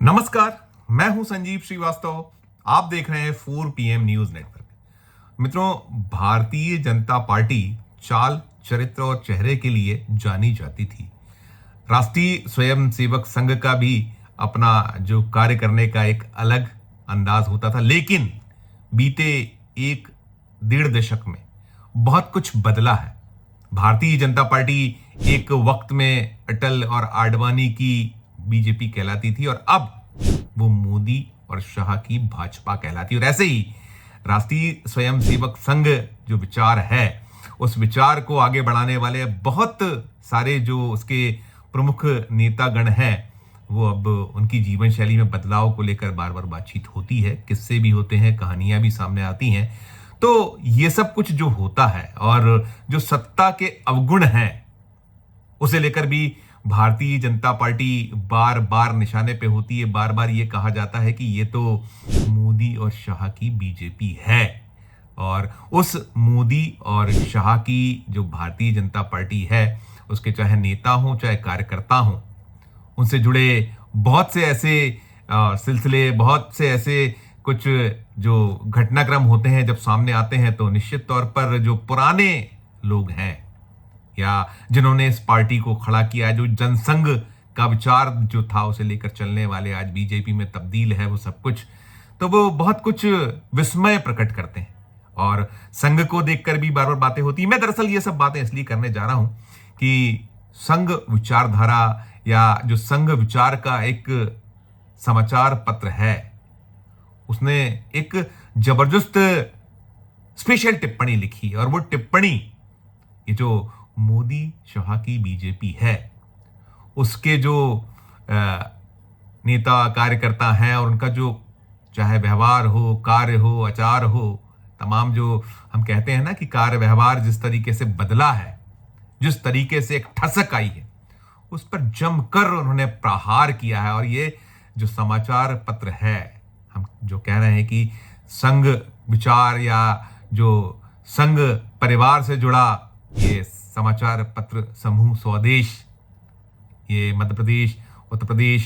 नमस्कार, मैं हूं संजीव श्रीवास्तव। आप देख रहे हैं 4 PM न्यूज नेटवर्क। मित्रों, भारतीय जनता पार्टी चाल, चरित्र और चेहरे के लिए जानी जाती थी। राष्ट्रीय स्वयंसेवक संघ का भी अपना जो कार्य करने का एक अलग अंदाज होता था, लेकिन बीते 1 डेढ़ दशक में बहुत कुछ बदला है। भारतीय जनता पार्टी एक वक्त में अटल और आडवाणी की बीजेपी कहलाती थी और अब वो मोदी और शाह की भाजपा कहलाती है। और ऐसे ही राष्ट्रीय स्वयंसेवक संघ जो विचार है, उस विचार को आगे बढ़ाने वाले बहुत सारे जो उसके प्रमुख नेतागण हैं, वो अब उनकी जीवन शैली में बदलाव को लेकर बार बार बातचीत होती है, किस्से भी होते हैं, कहानियां भी सामने आती हैं। तो ये सब कुछ जो होता है और जो सत्ता के अवगुण हैं, उसे लेकर भी भारतीय जनता पार्टी बार बार निशाने पे होती है। बार बार ये कहा जाता है कि ये तो मोदी और शाह की बीजेपी है। और उस मोदी और शाह की जो भारतीय जनता पार्टी है, उसके चाहे नेता हों चाहे कार्यकर्ता हों, उनसे जुड़े बहुत से ऐसे सिलसिले, बहुत से ऐसे कुछ जो घटनाक्रम होते हैं, जब सामने आते हैं तो निश्चित तौर पर जो पुराने लोग हैं या जिन्होंने इस पार्टी को खड़ा किया, जो जनसंघ का विचार जो था उसे लेकर चलने वाले, आज बीजेपी में तब्दील है वो सब कुछ, तो वो बहुत कुछ विस्मय प्रकट करते हैं और संघ को देखकर भी बार बार बातें होती है। मैं दरअसल ये सब बातें इसलिए करने जा रहा हूं कि संघ विचारधारा या जो संघ विचार का एक समाचार पत्र है, उसने एक जबरदस्त स्पेशल टिप्पणी लिखी। और वो टिप्पणी, ये जो मोदी शाह की बीजेपी है, उसके जो नेता कार्यकर्ता हैं और उनका जो चाहे व्यवहार हो, कार्य हो, आचार हो, तमाम जो हम कहते हैं ना कि कार्य व्यवहार जिस तरीके से बदला है, जिस तरीके से एक ठसक आई है, उस पर जमकर उन्होंने प्रहार किया है। और ये जो समाचार पत्र है, हम जो कह रहे हैं कि संघ विचार या जो संघ परिवार से जुड़ा ये समाचार पत्र समूह स्वदेश, ये मध्य प्रदेश, उत्तर प्रदेश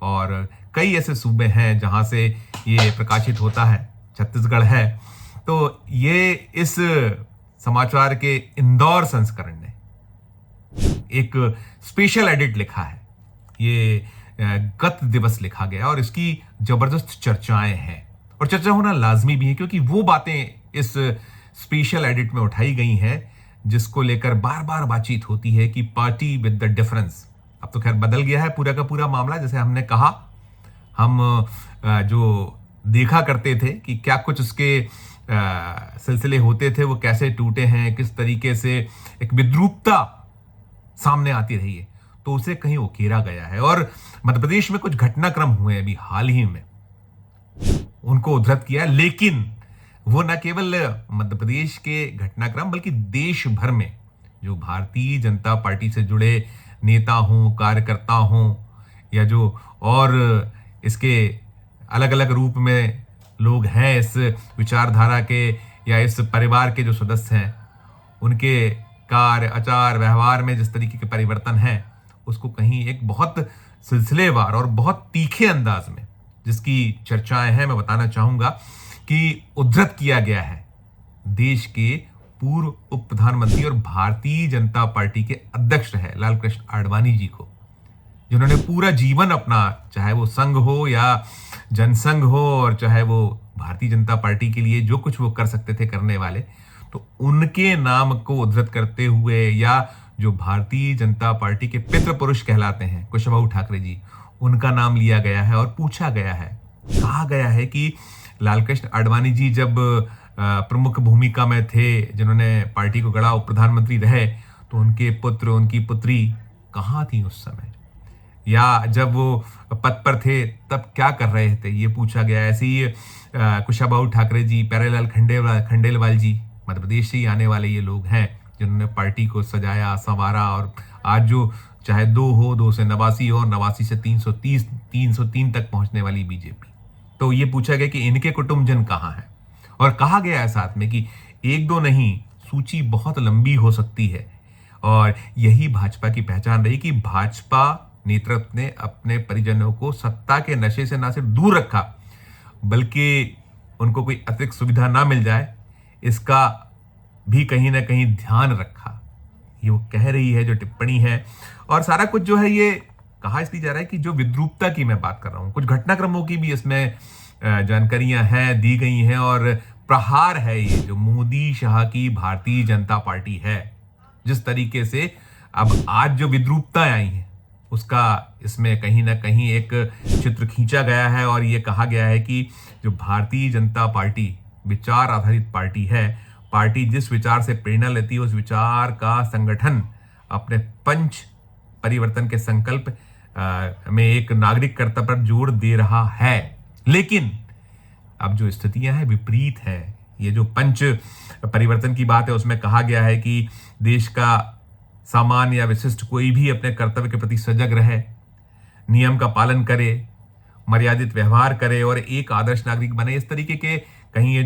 और कई ऐसे सूबे हैं जहां से ये प्रकाशित होता है, छत्तीसगढ़ है। तो ये इस समाचार के इंदौर संस्करण ने एक स्पेशल एडिट लिखा है। ये गत दिवस लिखा गया और इसकी जबरदस्त चर्चाएं हैं और चर्चा होना लाजमी भी है, क्योंकि वो बातें इस स्पेशल एडिट में उठाई गई हैं जिसको लेकर बार बार बातचीत होती है कि पार्टी विद द डिफरेंस। अब तो खैर बदल गया है पूरा का पूरा मामला। जैसे हमने कहा, हम जो देखा करते थे कि क्या कुछ उसके सिलसिले होते थे, वो कैसे टूटे हैं, किस तरीके से एक विद्रूपता सामने आती रही है, तो उसे कहीं उकेरा गया है। और मध्य प्रदेश में कुछ घटनाक्रम हुए अभी हाल ही में, उनको उद्धृत किया। लेकिन वो न केवल मध्य प्रदेश के घटनाक्रम, बल्कि देश भर में जो भारतीय जनता पार्टी से जुड़े नेता हों, कार्यकर्ता हों या जो और इसके अलग अलग रूप में लोग हैं, इस विचारधारा के या इस परिवार के जो सदस्य हैं, उनके कार्य, आचार, व्यवहार में जिस तरीके के परिवर्तन हैं, उसको कहीं एक बहुत सिलसिलेवार और बहुत तीखे अंदाज में, जिसकी चर्चाएं हैं, मैं बताना चाहूंगा कि उद्धृत किया गया है देश के पूर्व उप प्रधानमंत्री और भारतीय जनता पार्टी के अध्यक्ष रहे लाल कृष्ण आडवाणी जी को, जिन्होंने पूरा जीवन अपना, चाहे वो संघ हो या जनसंघ हो और चाहे वो भारतीय जनता पार्टी के लिए जो कुछ वो कर सकते थे करने वाले, तो उनके नाम को उद्धृत करते हुए या जो भारतीय जनता पार्टी के पितृ पुरुष कहलाते हैं कुशाभाऊ ठाकरे जी, उनका नाम लिया गया है और पूछा गया है, कहा गया है कि लाल कृष्ण आडवाणी जी जब प्रमुख भूमिका में थे, जिन्होंने पार्टी को गढ़ा, उप प्रधानमंत्री रहे, तो उनके पुत्र, उनकी पुत्री कहाँ थी उस समय, या जब वो पद पर थे तब क्या कर रहे थे, ये पूछा गया। ऐसे ही कुशाभाऊ ठाकरे जी, प्यारेलाल खंडेलवाल जी, मध्य प्रदेश से ही आने वाले ये लोग हैं जिन्होंने पार्टी को सजाया, संवारा और आज जो चाहे 2 हो, 2 से 89 हो, 89 से 330, 303 तक पहुंचने वाली बीजेपी। तो ये पूछा गया कि इनके कुटुंबजन कहाँ हैं, और कहा गया है साथ में कि 1-2 नहीं, सूची बहुत लंबी हो सकती है। और यही भाजपा की पहचान रही कि भाजपा नेतृत्व ने अपने परिजनों को सत्ता के नशे से ना सिर्फ दूर रखा, बल्कि उनको कोई अतिरिक्त सुविधा ना मिल जाए, इसका भी कहीं ना कहीं ध्यान रखा। ये वो कह रही है, जो टिप्पणी है। और सारा कुछ जो है ये कहा इसलिए जा रहा है कि जो विद्रूपता की मैं बात कर रहा हूं, कुछ घटनाक्रमों की भी इसमें जानकारियां हैं, दी गई हैं। और प्रहार है ये जो मोदी शाह की भारतीय जनता पार्टी है, जिस तरीके से अब आज जो विद्रूपताएं आई हैं उसका इसमें कहीं ना कहीं एक चित्र खींचा गया है। और ये कहा गया है कि जो भारतीय जनता पार्टी विचार आधारित पार्टी है, पार्टी जिस विचार से प्रेरणा लेती है उस विचार का संगठन अपने पंच परिवर्तन के संकल्प में एक नागरिक कर्तव्य पर जोर दे रहा है। लेकिन अब जो स्थितियां हैं विपरीत है। ये जो पंच परिवर्तन की बात है उसमें कहा गया है कि देश का सामान्य या विशिष्ट कोई भी अपने कर्तव्य के प्रति सजग रहे, नियम का पालन करे, मर्यादित व्यवहार करे और एक आदर्श नागरिक बने। इस तरीके के कहीं ये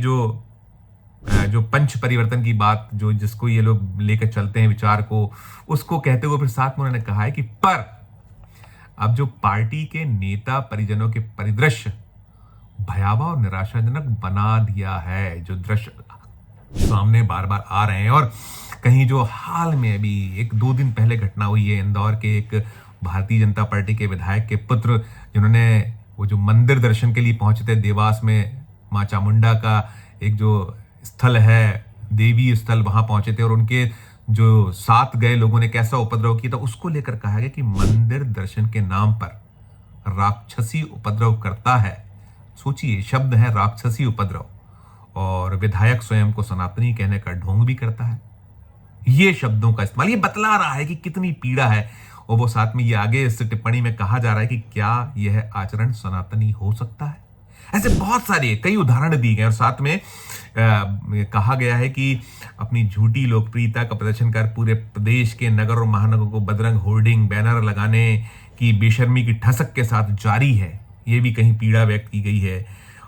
जो पंच परिवर्तन की बात जो जिसको ये लोग लेकर चलते हैं विचार को, उसको कहते हुए फिर साथ में उन्होंने कहा है कि पर अब जो पार्टी के नेता परिजनों के परिदृश्य भयावह और निराशाजनक बना दिया है, जो दृश्य सामने बार बार आ रहे हैं। और कहीं जो हाल में अभी 1-2 दिन पहले घटना हुई है इंदौर के एक भारतीय जनता पार्टी के विधायक के पुत्र, जिन्होंने वो जो मंदिर दर्शन के लिए पहुंचे थे देवास में, मां चामुंडा का एक जो स्थल है, देवी स्थल, वहां पहुंचे थे और उनके जो साथ गए लोगों ने कैसा उपद्रव किया था उसको लेकर कहा गया कि मंदिर दर्शन के नाम पर राक्षसी उपद्रव करता है। सोचिए, शब्द है राक्षसी उपद्रव, और विधायक स्वयं को सनातनी कहने का ढोंग भी करता है। ये शब्दों का इस्तेमाल ये बतला रहा है कि कितनी पीड़ा है। और वो साथ में ये आगे इस टिप्पणी में कहा जा रहा है कि क्या यह आचरण सनातनी हो सकता है। ऐसे बहुत सारे कई उदाहरण दिए गए और साथ में कहा गया है कि अपनी झूठी लोकप्रियता का प्रदर्शन कर पूरे प्रदेश के नगर और महानगरों को बदरंग होर्डिंग बैनर लगाने की बेशर्मी की ठसक के साथ जारी है। ये भी कहीं पीड़ा व्यक्त की गई है।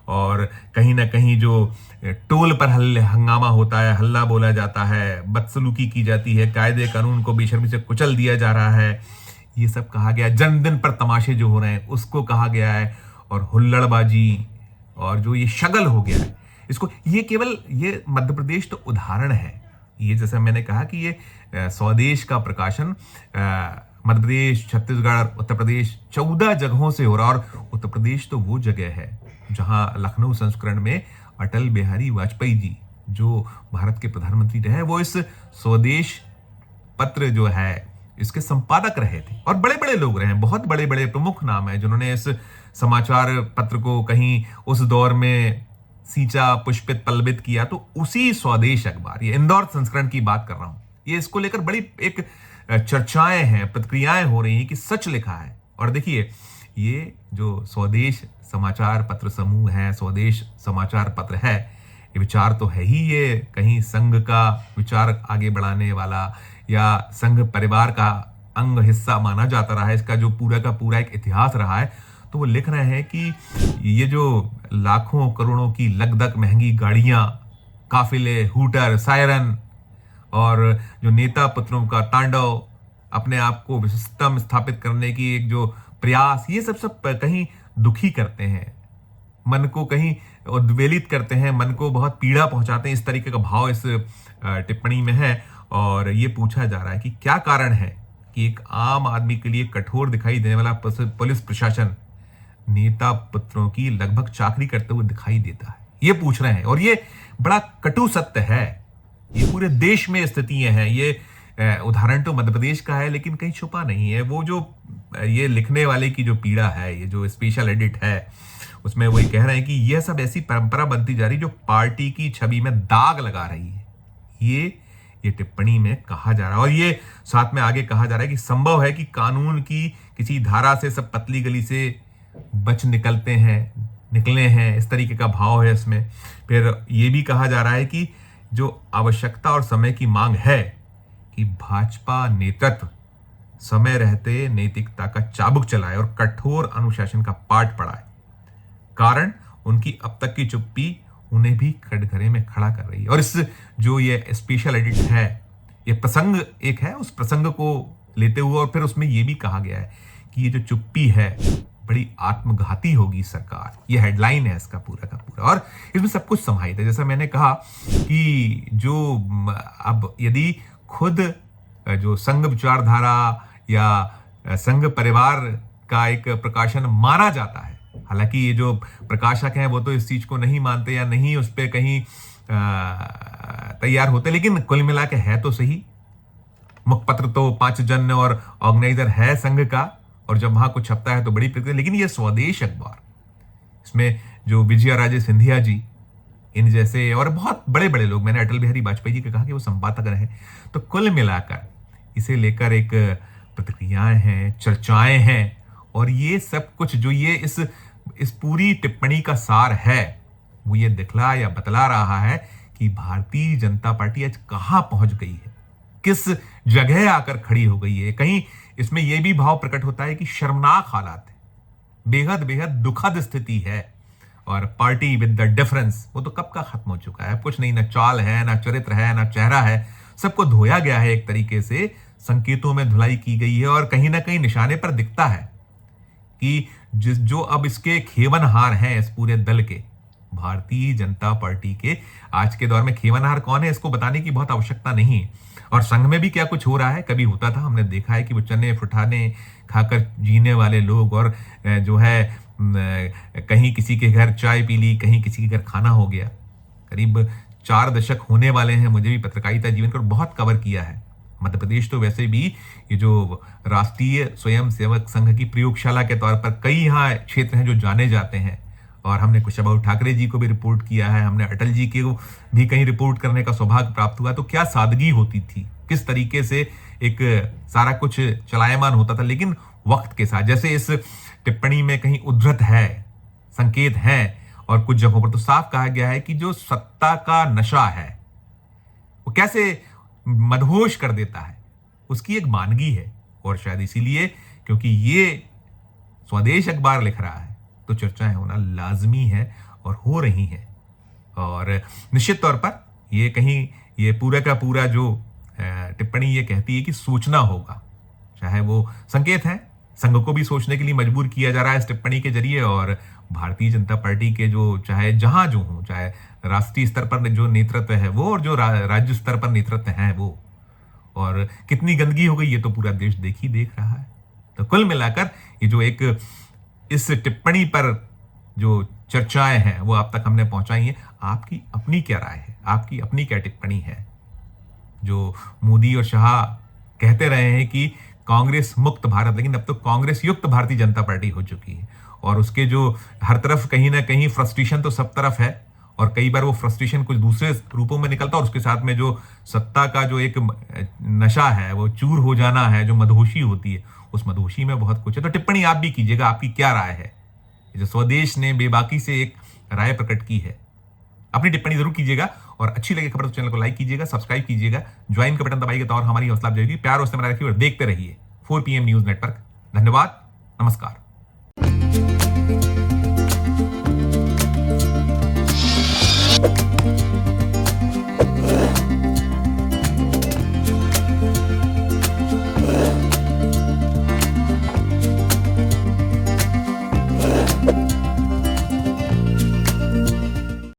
और कहीं ना कहीं जो टोल पर हंगामा होता है, हल्ला बोला जाता है, बदसलूकी की जाती है, कायदे कानून को बेशर्मी से कुचल दिया जा रहा है, ये सब कहा गया। जन्मदिन पर तमाशे जो हो रहे हैं उसको कहा गया है। और हुल्लड़बाजी और जो ये शगल हो गया है, इसको ये केवल ये मध्य प्रदेश तो उदाहरण है। ये जैसा मैंने कहा कि ये स्वदेश का प्रकाशन मध्य प्रदेश, छत्तीसगढ़, उत्तर प्रदेश 14 जगहों से हो रहा। और उत्तर प्रदेश तो वो जगह है जहां लखनऊ संस्करण में अटल बिहारी वाजपेयी जी जो भारत के प्रधानमंत्री रहे, वो इस स्वदेश पत्र जो है इसके संपादक रहे थे। और बड़े बड़े लोग रहे हैं, बहुत बड़े बड़े प्रमुख नाम है जिन्होंने इस समाचार पत्र को कहीं उस दौर में सींचा, पुष्पित, पल्लवित किया। तो उसी स्वदेश अखबार, ये इंदौर संस्करण की बात कर रहा हूं, ये इसको लेकर बड़ी एक चर्चाएं हैं, प्रतिक्रियाएं हो रही हैं कि सच लिखा है। और देखिए, ये जो स्वदेश समाचार पत्र समूह है, स्वदेश समाचार पत्र है, ये विचार तो है ही ये कहीं संघ का विचार आगे बढ़ाने वाला या संघ परिवार का अंग हिस्सा माना जाता रहा है। इसका जो पूरा का पूरा एक इतिहास रहा है। तो वो लिख रहे हैं कि ये जो लाखों करोड़ों की लगदग महंगी गाड़ियां, काफिले, हूटर, सायरन और जो नेता पुत्रों का तांडव, अपने आप को विशिष्टतम स्थापित करने की एक जो प्रयास, ये सब कहीं दुखी करते हैं, मन को कहीं उद्वेलित करते हैं, मन को बहुत पीड़ा पहुंचाते हैं। इस तरीके का भाव इस टिप्पणी में है। और ये पूछा जा रहा है कि क्या कारण है कि एक आम आदमी के लिए कठोर दिखाई देने वाला पुलिस प्रशासन नेता पुत्रों की लगभग चाकरी करते हुए दिखाई देता है। ये पूछ रहे हैं और ये बड़ा कटु सत्य है। ये पूरे देश में स्थितियां हैं। ये उदाहरण तो मध्य प्रदेश का है लेकिन कहीं छुपा नहीं है। वो जो ये लिखने वाले की जो पीड़ा है, ये जो स्पेशल एडिट है, उसमें वही कह रहे हैं कि यह सब ऐसी परंपरा बनती जा रही जो पार्टी की छवि में दाग लगा रही है। ये टिप्पणी में कहा जा रहा है। और ये साथ में आगे कहा जा रहा है कि संभव है कि कानून की किसी धारा से सब पतली गली से बच निकले हैं। इस तरीके का भाव है इसमें। फिर ये भी कहा जा रहा है कि जो आवश्यकता और समय की मांग है कि भाजपा नेतृत्व समय रहते नैतिकता का चाबुक चलाए और कठोर अनुशासन का पाठ पढ़ाए। कारण उनकी अब तक की चुप्पी उन्हें भी कटघरे में खड़ा कर रही है। और इस जो ये स्पेशल एडिट है, ये प्रसंग एक है, उस प्रसंग को लेते हुए और फिर उसमें ये भी कहा गया है कि ये जो चुप्पी है बड़ी आत्मघाती होगी सरकार, ये हेडलाइन है इसका पूरा का पूरा। और इसमें सब कुछ समाहित है। जैसा मैंने कहा कि जो अब यदि खुद जो संघ विचारधारा या संघ परिवार का एक प्रकाशन माना जाता है, हालांकि ये जो प्रकाशक हैं वो तो इस चीज को नहीं मानते या नहीं उस पर कहीं तैयार होते, लेकिन कुल मिला के है तो सही। मुखपत्र तो 5 जन और ऑर्गेनाइजर है संघ का, और जब वहां कुछ छपता है तो बड़ी प्रक्रिया। लेकिन ये स्वदेश अखबार, इसमें जो विजया राजे सिंधिया जी, इन जैसे और बहुत बड़े बड़े लोग, मैंने अटल बिहारी वाजपेयी जी का कहा कि वो संपादक रहे, तो कुल मिलाकर इसे लेकर एक प्रतिक्रियाएं हैं, चर्चाएं हैं, और ये सब कुछ जो ये इस पूरी टिप्पणी का सार है वो ये दिखला या बतला रहा है कि भारतीय जनता पार्टी आज कहां पहुंच गई है, किस जगह आकर खड़ी हो गई है। कहीं इसमें यह भी भाव प्रकट होता है कि शर्मनाक हालात है, बेहद बेहद दुखद स्थिति है, और पार्टी विद द डिफरेंस वो तो कब का खत्म हो चुका है। कुछ नहीं, ना चाल है, ना चरित्र है, ना चेहरा है, सबको धोया गया है एक तरीके से, संकेतों में धुलाई की गई है। और कहीं ना कहीं निशाने पर दिखता है कि जो अब इसके खेवनहार हैं इस पूरे दल के, भारतीय जनता पार्टी के आज के दौर में खेवनहार कौन है इसको बताने की बहुत आवश्यकता नहीं है। और संघ में भी क्या कुछ हो रहा है, कभी होता था, हमने देखा है कि वो चने फुटाने खाकर जीने वाले लोग, और जो है कहीं किसी के घर चाय पी ली, कहीं किसी के घर खाना हो गया। करीब 4 दशक होने वाले हैं, मुझे भी पत्रकारिता जीवन को बहुत कवर किया है। मध्य प्रदेश तो वैसे भी ये जो राष्ट्रीय स्वयंसेवक संघ की प्रयोगशाला के तौर पर कई यहाँ क्षेत्र हैं जो जाने जाते हैं, और हमने कुशाभाऊ ठाकरे जी को भी रिपोर्ट किया है, हमने अटल जी को भी कहीं रिपोर्ट करने का सौभाग्य प्राप्त हुआ। तो क्या सादगी होती थी, किस तरीके से एक सारा कुछ चलायमान होता था। लेकिन वक्त के साथ, जैसे इस टिप्पणी में कहीं उद्धृत है, संकेत है, और कुछ जगहों पर तो साफ कहा गया है कि जो सत्ता का नशा है वो कैसे मदहोश कर देता है, उसकी एक मानगी है। और शायद इसीलिए, क्योंकि ये स्वदेश अखबार लिख रहा है, तो चर्चाएं होना लाजमी है और हो रही हैं। और निश्चित तौर पर ये कहीं ये पूरा का पूरा जो टिप्पणी ये कहती है कि सोचना होगा, चाहे वो संकेत है, संघ को भी सोचने के लिए मजबूर किया जा रहा है इस टिप्पणी के जरिए, और भारतीय जनता पार्टी के जो चाहे जहां जो हो, चाहे राष्ट्रीय स्तर पर जो नेतृत्व है वो, और जो राज्य स्तर पर नेतृत्व है वो, और कितनी गंदगी हो गई ये तो पूरा देश देख रहा है। तो कुल मिलाकर ये जो एक इस टिप्पणी पर जो चर्चाएं हैं वो आप तक हमने पहुंचाई हैं। आपकी अपनी क्या राय है, आपकी अपनी क्या टिप्पणी है? जो मोदी और शाह कहते रहे हैं कि कांग्रेस मुक्त भारत, लेकिन अब तो कांग्रेस युक्त भारतीय जनता पार्टी हो चुकी है, और उसके जो हर तरफ कहीं ना कहीं फ्रस्ट्रेशन तो सब तरफ है, और कई बार वो फ्रस्ट्रेशन कुछ दूसरे रूपों में निकलता है, और उसके साथ में जो सत्ता का जो एक नशा है, वो चूर हो जाना है, जो मदहोशी होती है, उस मदहोशी में बहुत कुछ है। तो टिप्पणी आप भी कीजिएगा, आपकी क्या राय है? जो स्वदेश ने बेबाकी से एक राय प्रकट की है, अपनी टिप्पणी जरूर कीजिएगा। और अच्छी लगे खबर तो चैनल को लाइक कीजिएगा, सब्सक्राइब कीजिएगा, ज्वाइन का बटन दबाइएगा, तो और हमारी हौसला जाएगी। प्यार और बनाए रखिए और देखते रहिए 4 PM न्यूज नेटवर्क। धन्यवाद, नमस्कार।